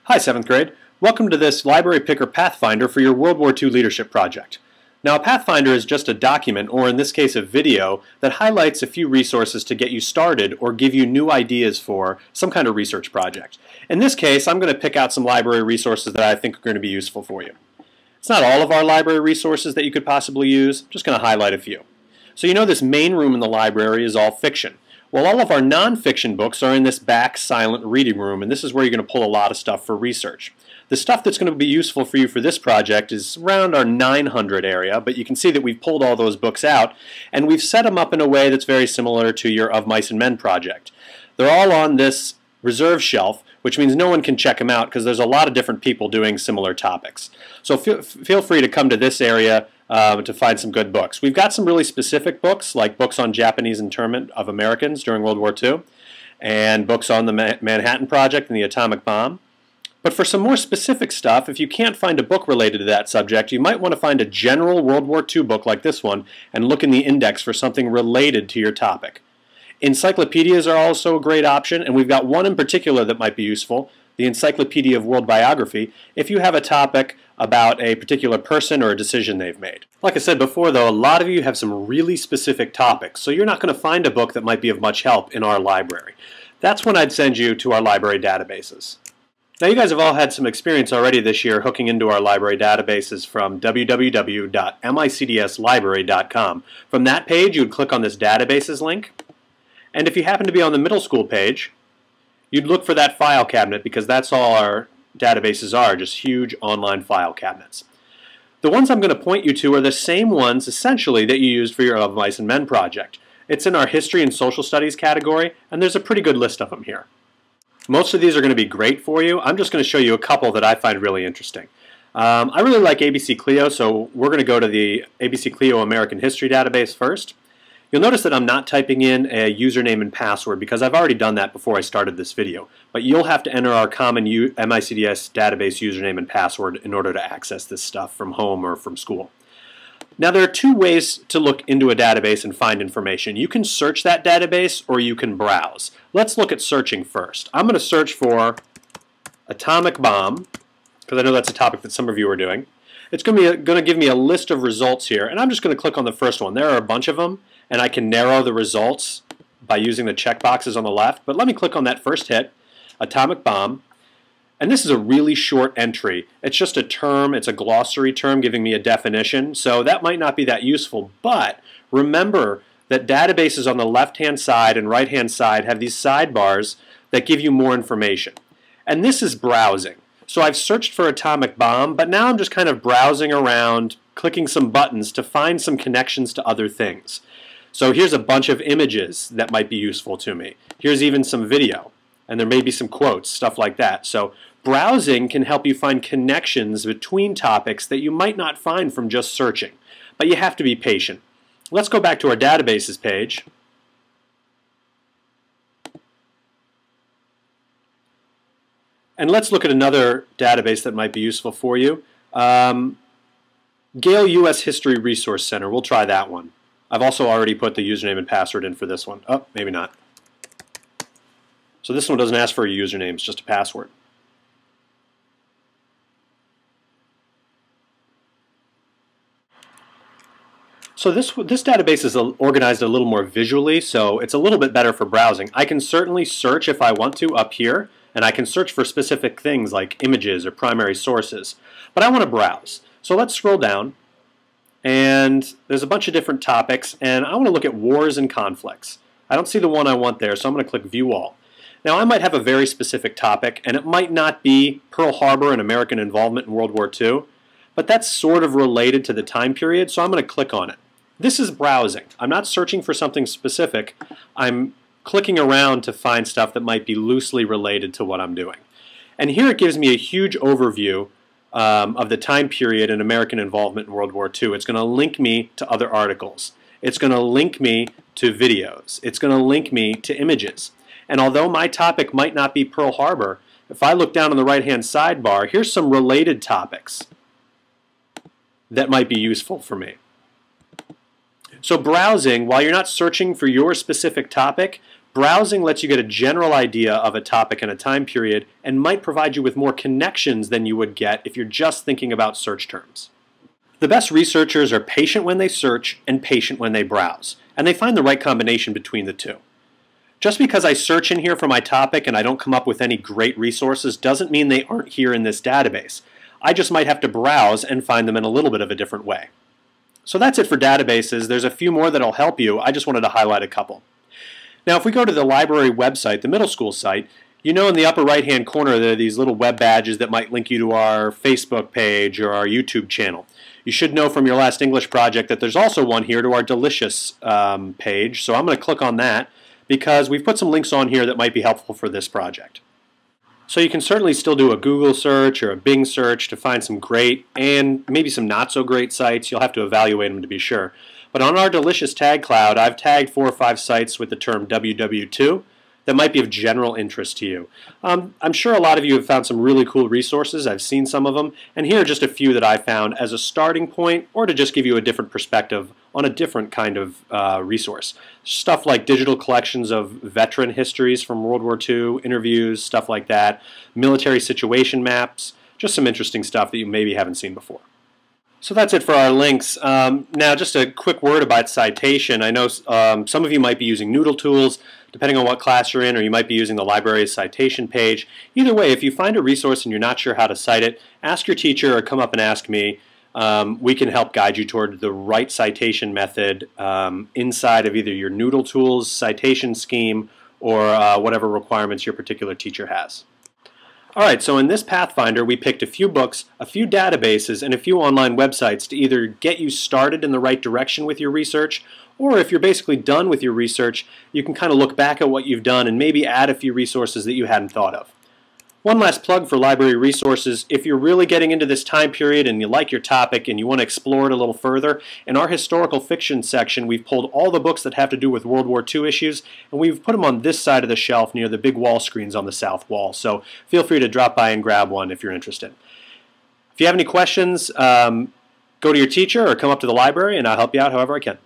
Hi 7th grade. Welcome to this Library Picker Pathfinder for your World War II Leadership Project. Now a Pathfinder is just a document, or in this case a video, that highlights a few resources to get you started or give you new ideas for some kind of research project. In this case, I'm going to pick out some library resources that I think are going to be useful for you. It's not all of our library resources that you could possibly use, I'm just going to highlight a few. So you know this main room in the library is all fiction. Well, all of our non-fiction books are in this back silent reading room, and this is where you're going to pull a lot of stuff for research. The stuff that's going to be useful for you for this project is around our 900 area, but you can see that we've pulled all those books out, and we've set them up in a way that's very similar to your Of Mice and Men project. They're all on this reserve shelf, which means no one can check them out because there's a lot of different people doing similar topics. So feel free to come to this area to find some good books. We've got some really specific books, like books on Japanese internment of Americans during World War II, and books on the Manhattan Project and the atomic bomb. But for some more specific stuff, if you can't find a book related to that subject, you might want to find a general World War II book like this one and look in the index for something related to your topic. Encyclopedias are also a great option, and we've got one in particular that might be useful, the Encyclopedia of World Biography, if you have a topic about a particular person or a decision they've made. Like I said before though, a lot of you have some really specific topics, so you're not going to find a book that might be of much help in our library. That's when I'd send you to our library databases. Now you guys have all had some experience already this year hooking into our library databases from www.micdslibrary.com. From that page you would click on this databases link, and if you happen to be on the middle school page, you'd look for that file cabinet because that's all our databases are, just huge online file cabinets. The ones I'm going to point you to are the same ones essentially that you used for your Of Mice and Men project. It's in our History and Social Studies category, and there's a pretty good list of them here. Most of these are going to be great for you. I'm just going to show you a couple that I find really interesting. I really like ABC Clio, so we're going to go to the ABC Clio American History database first. You'll notice that I'm not typing in a username and password because I've already done that before I started this video. But you'll have to enter our common MICDS database username and password in order to access this stuff from home or from school. Now there are two ways to look into a database and find information. You can search that database or you can browse. Let's look at searching first. I'm going to search for atomic bomb because I know that's a topic that some of you are doing. It's going to give me a list of results here, and I'm just going to click on the first one. There are a bunch of them, and I can narrow the results by using the checkboxes on the left. But let me click on that first hit, atomic bomb. And this is a really short entry. It's just a term, it's a glossary term giving me a definition. So that might not be that useful. But remember that databases on the left-hand side and right-hand side have these sidebars that give you more information. And this is browsing. So I've searched for atomic bomb, but now I'm just kind of browsing around, clicking some buttons to find some connections to other things. So here's a bunch of images that might be useful to me. Here's even some video, and there may be some quotes, stuff like that. So browsing can help you find connections between topics that you might not find from just searching. But you have to be patient. Let's go back to our databases page. And let's look at another database that might be useful for you. Gale U.S. History Resource Center. We'll try that one. I've also already put the username and password in for this one. Oh, maybe not. So this one doesn't ask for a username, it's just a password. So this database is organized a little more visually, so it's a little bit better for browsing. I can certainly search if I want to up here, and I can search for specific things like images or primary sources. But I want to browse. So let's scroll down, and there's a bunch of different topics, and I want to look at wars and conflicts. I don't see the one I want there, so I'm going to click View All. Now I might have a very specific topic, and it might not be Pearl Harbor and American involvement in World War II, but that's sort of related to the time period, so I'm going to click on it. This is browsing. I'm not searching for something specific. I'm clicking around to find stuff that might be loosely related to what I'm doing. And here it gives me a huge overview of the time period in American involvement in World War II. It's going to link me to other articles. It's going to link me to videos. It's going to link me to images. And although my topic might not be Pearl Harbor, if I look down on the right-hand sidebar, here's some related topics that might be useful for me. So browsing, while you're not searching for your specific topic, Browsing lets you get a general idea of a topic and a time period and might provide you with more connections than you would get if you're just thinking about search terms. The best researchers are patient when they search and patient when they browse, and they find the right combination between the two. Just because I search in here for my topic and I don't come up with any great resources doesn't mean they aren't here in this database. I just might have to browse and find them in a little bit of a different way. So that's it for databases. There's a few more that'll help you. I just wanted to highlight a couple. Now if we go to the library website, the middle school site, you know in the upper right hand corner there are these little web badges that might link you to our Facebook page or our YouTube channel. You should know from your last English project that there's also one here to our Delicious page, so I'm going to click on that because we've put some links on here that might be helpful for this project. So you can certainly still do a Google search or a Bing search to find some great and maybe some not so great sites. You'll have to evaluate them to be sure. But on our Delicious tag cloud, I've tagged 4 or 5 sites with the term WWII that might be of general interest to you. I'm sure a lot of you have found some really cool resources. I've seen some of them, and here are just a few that I found as a starting point or to just give you a different perspective on a different kind of resource. Stuff like digital collections of veteran histories from World War II, interviews, stuff like that, military situation maps, just some interesting stuff that you maybe haven't seen before. So that's it for our links. Now just a quick word about citation. I know some of you might be using Noodle tools, depending on what class you're in, or you might be using the library's citation page. Either way, if you find a resource and you're not sure how to cite it, ask your teacher or come up and ask me. We can help guide you toward the right citation method inside of either your Noodle tools citation scheme or whatever requirements your particular teacher has. Alright, so in this Pathfinder we picked a few books, a few databases, and a few online websites to either get you started in the right direction with your research, or if you're basically done with your research, you can kind of look back at what you've done and maybe add a few resources that you hadn't thought of. One last plug for library resources. If you're really getting into this time period and you like your topic and you want to explore it a little further, in our historical fiction section we've pulled all the books that have to do with World War II issues and we've put them on this side of the shelf near the big wall screens on the south wall. So feel free to drop by and grab one if you're interested. If you have any questions, go to your teacher or come up to the library and I'll help you out however I can.